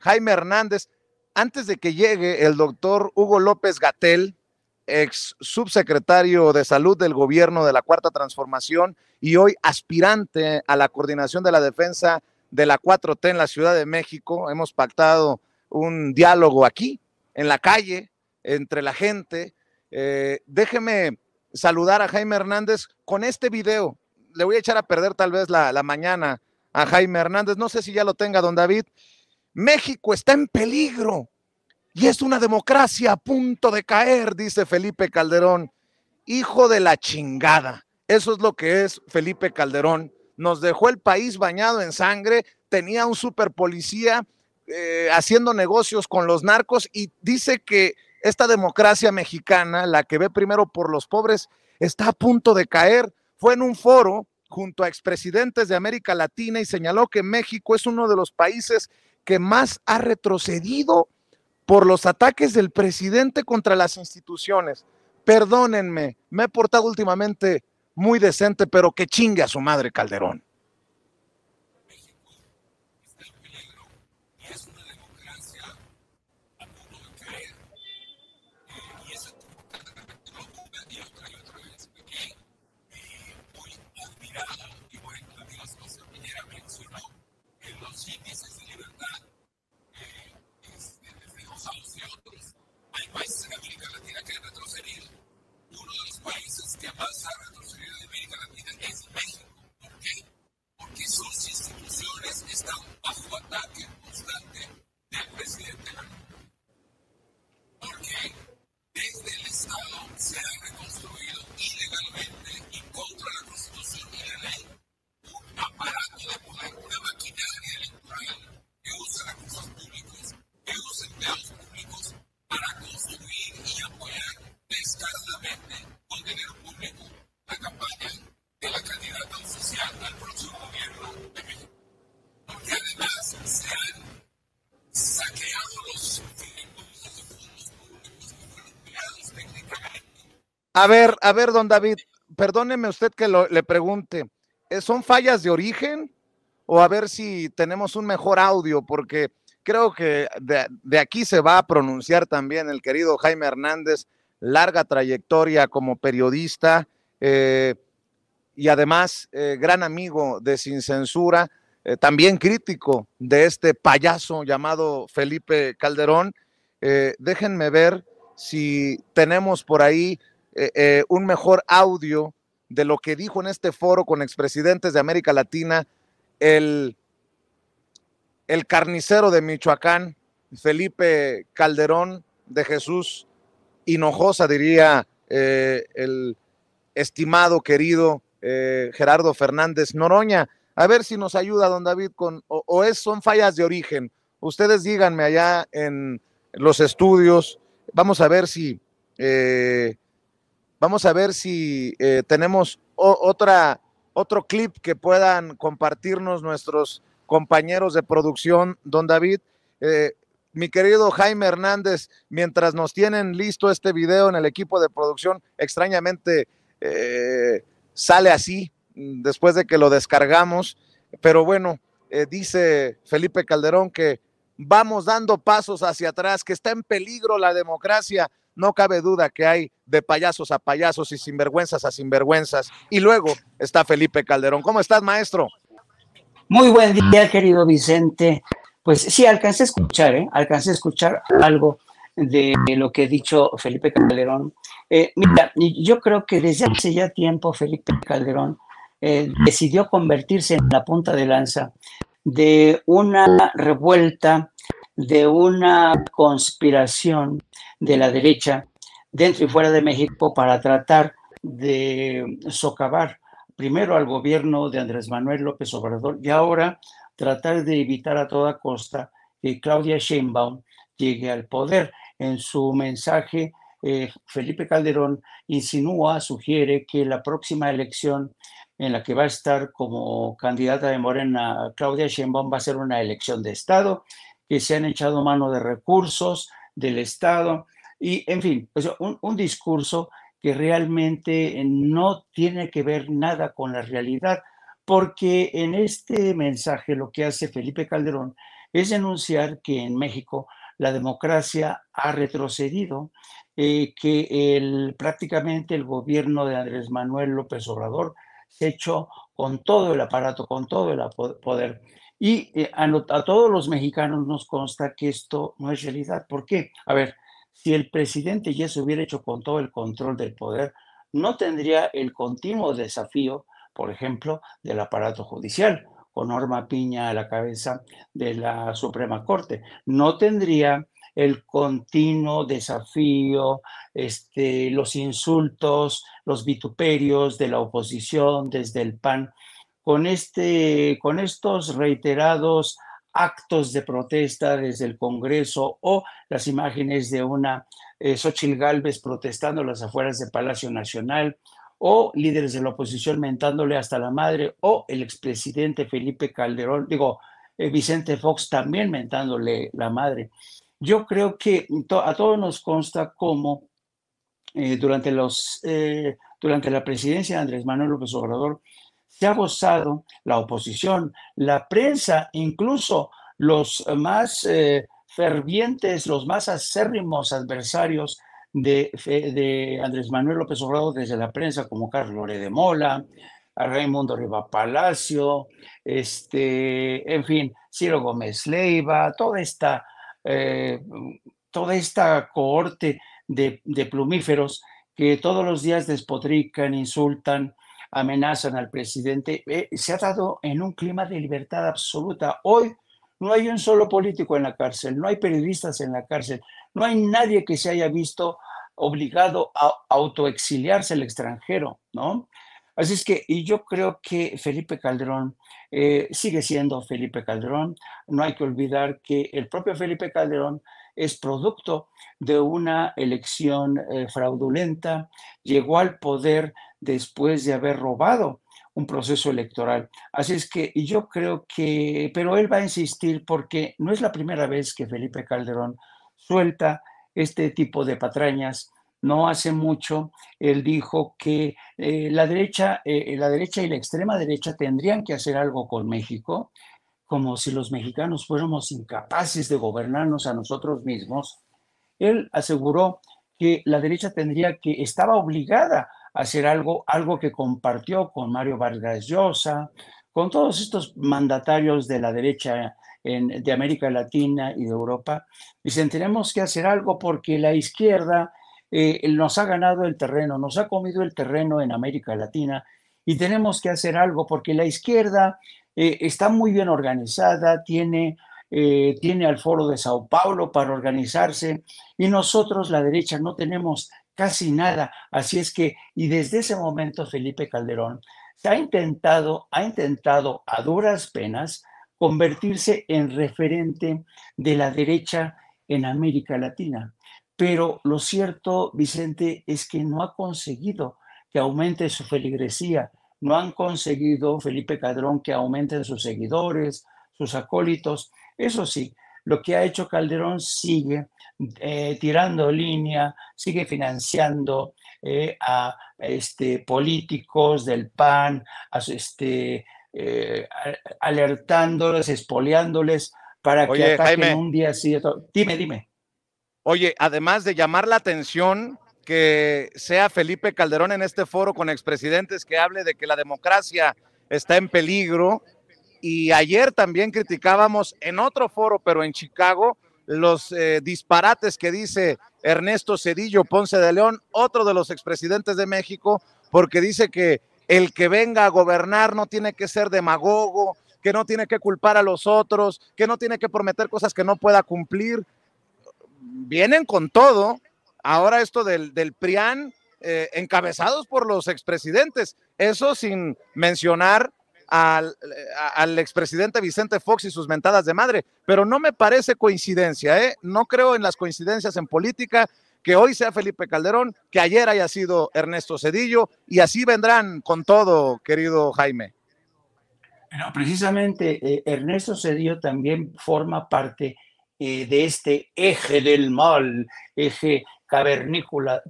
Jaime Hernández, antes de que llegue el doctor Hugo López-Gatell, ex subsecretario de Salud del gobierno de la Cuarta Transformación y hoy aspirante a la coordinación de la defensa de la 4T en la Ciudad de México, hemos pactado un diálogo aquí, en la calle, entre la gente. Déjeme saludar a Jaime Hernández con este video. Le voy a echar a perder tal vez la mañana a Jaime Hernández. No sé si ya lo tenga, don David. México está en peligro y es una democracia a punto de caer, dice Felipe Calderón. Hijo de la chingada. Eso es lo que es Felipe Calderón. Nos dejó el país bañado en sangre, tenía un super policía haciendo negocios con los narcos y dice que esta democracia mexicana, la que ve primero por los pobres, está a punto de caer. Fue en un foro junto a expresidentes de América Latina y señaló que México es uno de los países que más ha retrocedido por los ataques del presidente contra las instituciones. Perdónenme, me he portado últimamente muy decente, pero que chingue a su madre Calderón. A ver, don David, perdóneme usted que le pregunte, ¿son fallas de origen? O a ver si tenemos un mejor audio, porque creo que de aquí se va a pronunciar también el querido Jaime Hernández, larga trayectoria como periodista y además gran amigo de Sin Censura, también crítico de este payaso llamado Felipe Calderón. Déjenme ver si tenemos por ahí un mejor audio de lo que dijo en este foro con expresidentes de América Latina el carnicero de Michoacán, Felipe Calderón de Jesús Hinojosa, diría el estimado, querido Gerardo Fernández Noroña. A ver si nos ayuda, don David, son fallas de origen. Ustedes díganme allá en los estudios. Vamos a ver si tenemos otro clip que puedan compartirnos nuestros compañeros de producción, don David. Mi querido Jaime Hernández, mientras nos tienen listo este video en el equipo de producción, extrañamente sale así después de que lo descargamos, pero bueno, dice Felipe Calderón que vamos dando pasos hacia atrás, que está en peligro la democracia. No cabe duda que hay de payasos a payasos y sinvergüenzas a sinvergüenzas. Y luego está Felipe Calderón. ¿Cómo estás, maestro? Muy buen día, querido Vicente. Pues sí, alcancé a escuchar algo de lo que ha dicho Felipe Calderón. Mira, yo creo que desde hace ya tiempo Felipe Calderón decidió convertirse en la punta de lanza de una revuelta, de una conspiración de la derecha dentro y fuera de México para tratar de socavar primero al gobierno de Andrés Manuel López Obrador y ahora tratar de evitar a toda costa que Claudia Sheinbaum llegue al poder. En su mensaje, Felipe Calderón sugiere que la próxima elección en la que va a estar como candidata de Morena Claudia Sheinbaum va a ser una elección de Estado, que se han echado mano de recursos del Estado y, en fin, pues un discurso que realmente no tiene que ver nada con la realidad, porque en este mensaje lo que hace Felipe Calderón es denunciar que en México la democracia ha retrocedido, prácticamente el gobierno de Andrés Manuel López Obrador se ha hecho con todo el aparato, con todo el poder. Y a todos los mexicanos nos consta que esto no es realidad. ¿Por qué? A ver, si el presidente ya se hubiera hecho con todo el control del poder, no tendría el continuo desafío, por ejemplo, del aparato judicial, con Norma Piña a la cabeza de la Suprema Corte. No tendría el continuo desafío, los insultos, los vituperios de la oposición desde el PAN, con estos reiterados actos de protesta desde el Congreso o las imágenes de una Xóchitl Gálvez protestando a las afueras del Palacio Nacional, o líderes de la oposición mentándole hasta la madre, o el expresidente Felipe Calderón, Vicente Fox también mentándole la madre. Yo creo que a todos nos consta cómo durante la presidencia de Andrés Manuel López Obrador se ha gozado la oposición, la prensa, incluso los más fervientes, los más acérrimos adversarios de Andrés Manuel López Obrador desde la prensa, como Carlos Lore de Mola, a Raimundo Riva Palacio, en fin, Ciro Gómez Leiva, eh, toda esta cohorte de plumíferos que todos los días despotrican, insultan, amenazan al presidente, se ha dado en un clima de libertad absoluta. Hoy no hay un solo político en la cárcel, no hay periodistas en la cárcel, no hay nadie que se haya visto obligado a autoexiliarse al extranjero, ¿no? Así es que, y yo creo que Felipe Calderón sigue siendo Felipe Calderón. No hay que olvidar que el propio Felipe Calderón es producto de una elección fraudulenta, llegó al poder después de haber robado un proceso electoral. Así es que y yo creo que, pero él va a insistir porque no es la primera vez que Felipe Calderón suelta este tipo de patrañas. No hace mucho él dijo que la derecha y la extrema derecha tendrían que hacer algo con México, como si los mexicanos fuéramos incapaces de gobernarnos a nosotros mismos. Él aseguró que la derecha estaba obligada a hacer algo que compartió con Mario Vargas Llosa, con todos estos mandatarios de la derecha de América Latina y de Europa. Dicen, tenemos que hacer algo porque la izquierda nos ha ganado el terreno, nos ha comido el terreno en América Latina y tenemos que hacer algo porque la izquierda está muy bien organizada, tiene al Foro de Sao Paulo para organizarse y nosotros, la derecha, no tenemos casi nada. Así es que, y desde ese momento Felipe Calderón ha intentado a duras penas convertirse en referente de la derecha en América Latina. Pero lo cierto, Vicente, es que no ha conseguido que aumente su feligresía, no han conseguido, Felipe Calderón, que aumenten sus seguidores, sus acólitos. Eso sí, lo que ha hecho Calderón sigue tirando línea, sigue financiando políticos del PAN, alertándoles, expoliándoles para que Oye, ataquen Jaime, un día así. Dime, dime. oye, además de llamar la atención que sea Felipe Calderón en este foro con expresidentes que hable de que la democracia está en peligro. Y ayer también criticábamos en otro foro, pero en Chicago, los disparates que dice Ernesto Zedillo Ponce de León, otro de los expresidentes de México, porque dice que el que venga a gobernar no tiene que ser demagogo, que no tiene que culpar a los otros, que no tiene que prometer cosas que no pueda cumplir. Vienen con todo. Ahora esto del PRIAN, encabezados por los expresidentes, eso sin mencionar al expresidente Vicente Fox y sus mentadas de madre, pero no me parece coincidencia, ¿eh? No creo en las coincidencias en política, que hoy sea Felipe Calderón, que ayer haya sido Ernesto Zedillo, y así vendrán con todo, querido Jaime. Pero precisamente Ernesto Cedillo también forma parte de este eje del mal, eje cavernícola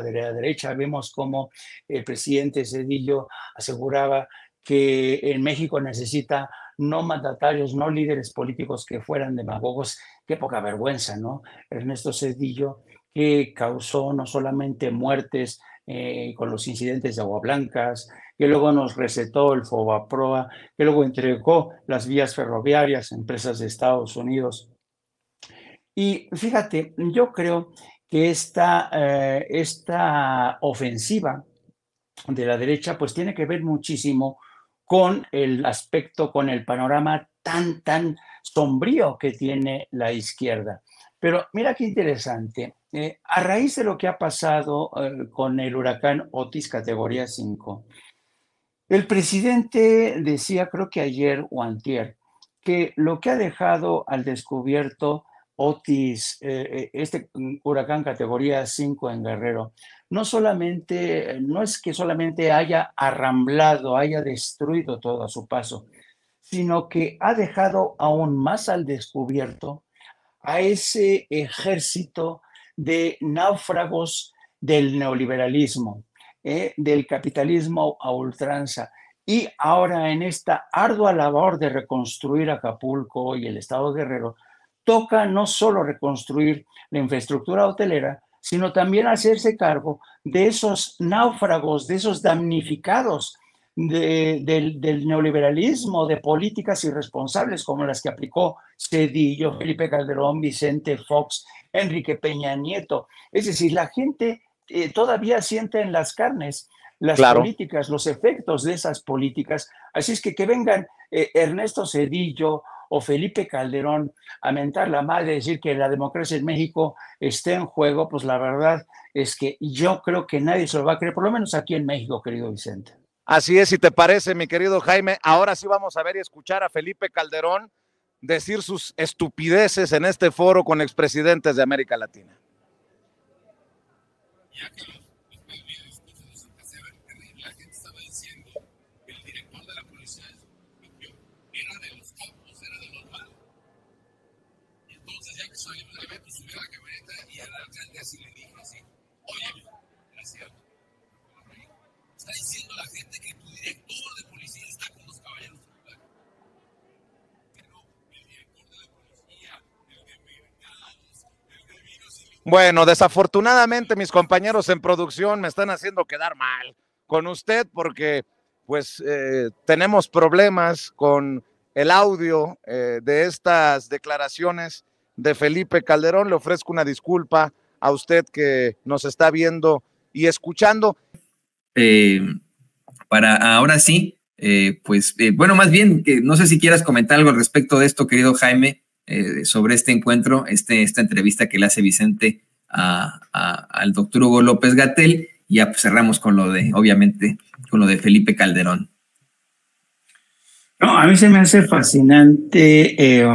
de la derecha. Vemos cómo el presidente Cedillo aseguraba que en México necesita no mandatarios, no líderes políticos que fueran demagogos. Qué poca vergüenza, ¿no? Ernesto Zedillo, que causó no solamente muertes con los incidentes de Agua Blancas, que luego nos recetó el Fobaproa, que luego entregó las vías ferroviarias a empresas de Estados Unidos. Y fíjate, yo creo que esta ofensiva de la derecha pues tiene que ver muchísimo con el aspecto, con el panorama tan sombrío que tiene la izquierda. Pero mira qué interesante. A raíz de lo que ha pasado con el huracán Otis categoría 5, el presidente decía, creo que ayer o antier, que lo que ha dejado al descubierto Otis, este huracán categoría 5 en Guerrero, no es que solamente haya arramblado, haya destruido todo a su paso, sino que ha dejado aún más al descubierto a ese ejército de náufragos del neoliberalismo, del capitalismo a ultranza. Y ahora en esta ardua labor de reconstruir Acapulco y el estado de Guerrero, toca no solo reconstruir la infraestructura hotelera, sino también hacerse cargo de esos náufragos, de esos damnificados del neoliberalismo, de políticas irresponsables como las que aplicó Zedillo, Felipe Calderón, Vicente Fox, Enrique Peña Nieto. Es decir, la gente todavía siente en las carnes las políticas, los efectos de esas políticas. Así es que vengan Ernesto Zedillo o Felipe Calderón a mentar la madre, decir que la democracia en México está en juego, pues la verdad es que yo creo que nadie se lo va a creer, por lo menos aquí en México, querido Vicente. Así es, si te parece, mi querido Jaime, ahora sí vamos a ver y escuchar a Felipe Calderón decir sus estupideces en este foro con expresidentes de América Latina. Bueno, desafortunadamente mis compañeros en producción me están haciendo quedar mal con usted porque pues tenemos problemas con el audio de estas declaraciones de Felipe Calderón. Le ofrezco una disculpa a usted que nos está viendo y escuchando. Para ahora sí, bueno, más bien, no sé si quieras comentar algo al respecto de esto, querido Jaime, sobre este encuentro, esta entrevista que le hace Vicente al doctor Hugo López-Gatell, y ya pues cerramos con lo de, obviamente, con lo de Felipe Calderón. No, a mí se me hace fascinante,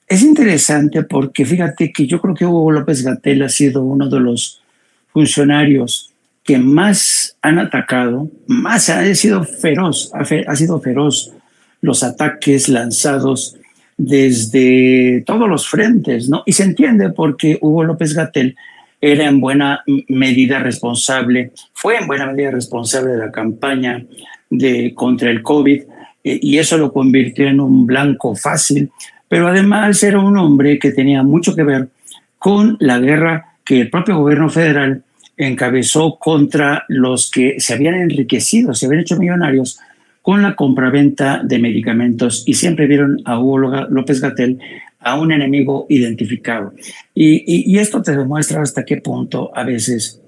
es interesante porque fíjate que yo creo que Hugo López-Gatell ha sido uno de los funcionarios que más han atacado, más ha sido feroz los ataques lanzados desde todos los frentes, ¿no? Y se entiende porque Hugo López-Gatell era en buena medida responsable, fue en buena medida responsable de la campaña contra el COVID, y eso lo convirtió en un blanco fácil, pero además era un hombre que tenía mucho que ver con la guerra que el propio gobierno federal encabezó contra los que se habían enriquecido, se habían hecho millonarios con la compraventa de medicamentos, y siempre vieron a Hugo López-Gatell a un enemigo identificado. Y esto te demuestra hasta qué punto a veces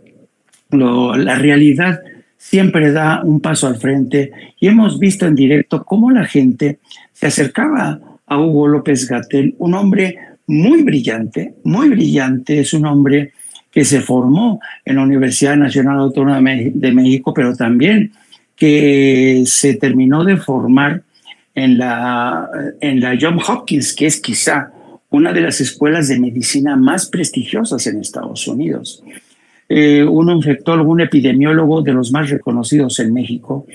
la realidad siempre da un paso al frente, y hemos visto en directo cómo la gente se acercaba a Hugo López-Gatell, un hombre muy brillante, es un hombre que se formó en la Universidad Nacional Autónoma de México, pero también que se terminó de formar en la Johns Hopkins, que es quizá una de las escuelas de medicina más prestigiosas en Estados Unidos. Un infectólogo, un epidemiólogo de los más reconocidos en México,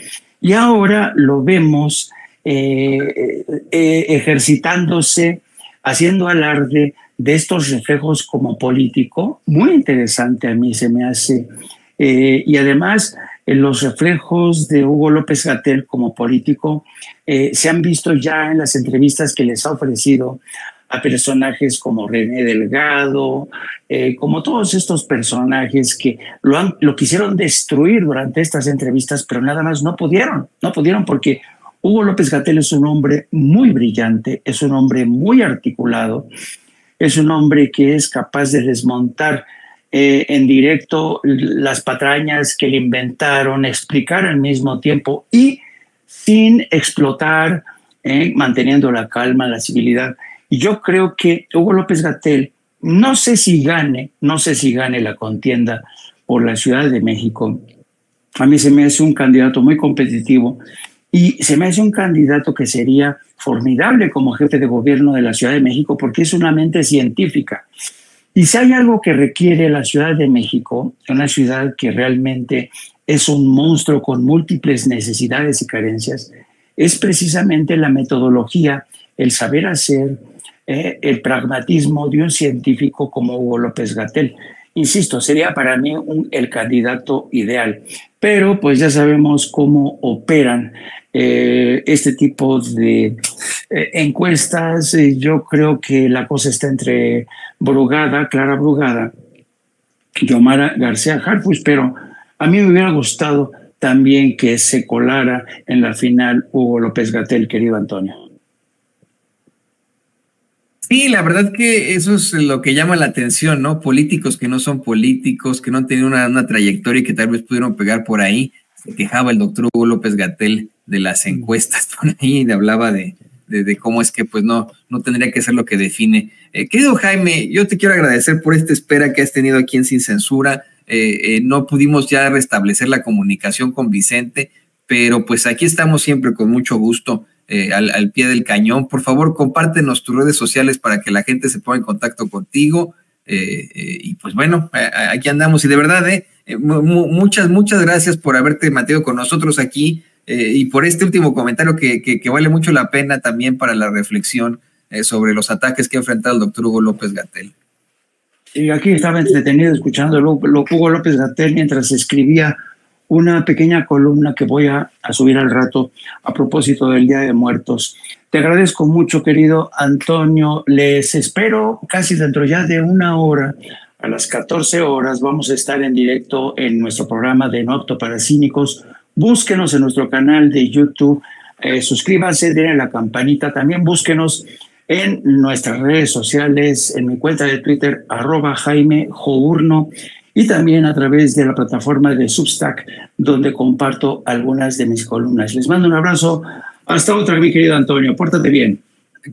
y ahora lo vemos ejercitándose, haciendo alarde de estos reflejos como político, muy interesante a mí se me hace, y además los reflejos de Hugo López-Gatell como político se han visto ya en las entrevistas que les ha ofrecido a personajes como René Delgado, como todos estos personajes que lo quisieron destruir durante estas entrevistas, pero nada más no pudieron porque Hugo López-Gatell es un hombre muy brillante, es un hombre muy articulado, es un hombre que es capaz de desmontar en directo las patrañas que le inventaron, explicar al mismo tiempo y sin explotar, manteniendo la calma, la civilidad. Y yo creo que Hugo López-Gatell, no sé si gane la contienda por la Ciudad de México. A mí se me hace un candidato muy competitivo y se me hace un candidato que sería formidable como jefe de gobierno de la Ciudad de México porque es una mente científica. Y si hay algo que requiere la Ciudad de México, una ciudad que realmente es un monstruo con múltiples necesidades y carencias, es precisamente la metodología, el saber hacer, el pragmatismo de un científico como Hugo López-Gatell. Insisto, sería para mí el candidato ideal, pero pues ya sabemos cómo operan este tipo de encuestas. Yo creo que la cosa está entre Clara Brugada y Xiomara García Harfuch, pero a mí me hubiera gustado también que se colara en la final Hugo López-Gatell, querido Antonio. Sí, la verdad que eso es lo que llama la atención, ¿no? Políticos que no son políticos, que no han tenido una trayectoria y que tal vez pudieron pegar por ahí. Se quejaba el doctor Hugo López-Gatell de las encuestas por ahí, hablaba de cómo es que pues no tendría que ser lo que define. Querido Jaime, yo te quiero agradecer por esta espera que has tenido aquí en Sin Censura. No pudimos ya restablecer la comunicación con Vicente, pero pues aquí estamos siempre con mucho gusto. Al pie del cañón. Por favor, compártenos tus redes sociales para que la gente se ponga en contacto contigo. Y pues bueno, aquí andamos. Y de verdad, muchas gracias por haberte mantenido con nosotros aquí y por este último comentario que vale mucho la pena también para la reflexión sobre los ataques que ha enfrentado el doctor Hugo López-Gatell. Y aquí estaba entretenido escuchando a Hugo López-Gatell mientras escribía una pequeña columna que voy a subir al rato a propósito del Día de Muertos. Te agradezco mucho, querido Antonio. Les espero casi dentro ya de una hora. A las 14 horas vamos a estar en directo en nuestro programa de No Apto para Cínicos. Búsquenos en nuestro canal de YouTube. Suscríbanse, denle la campanita. También búsquenos en nuestras redes sociales, en mi cuenta de Twitter, @JaimeJourno, y también a través de la plataforma de Substack, donde comparto algunas de mis columnas. Les mando un abrazo. Hasta otra, mi querido Antonio. Pórtate bien.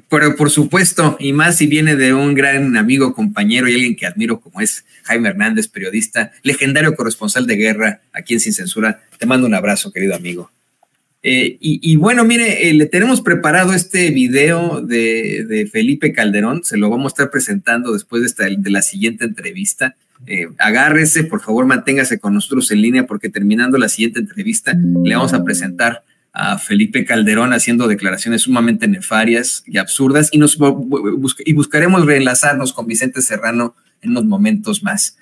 Pero por supuesto, y más si viene de un gran amigo, compañero y alguien que admiro como es Jaime Hernández, periodista, legendario corresponsal de guerra aquí en Sin Censura. Te mando un abrazo, querido amigo. Y bueno, mire, le tenemos preparado este video de Felipe Calderón. Se lo vamos a estar presentando después de la siguiente entrevista. Agárrese, por favor, manténgase con nosotros en línea porque terminando la siguiente entrevista le vamos a presentar a Felipe Calderón haciendo declaraciones sumamente nefarias y absurdas y buscaremos reenlazarnos con Vicente Serrano en unos momentos más.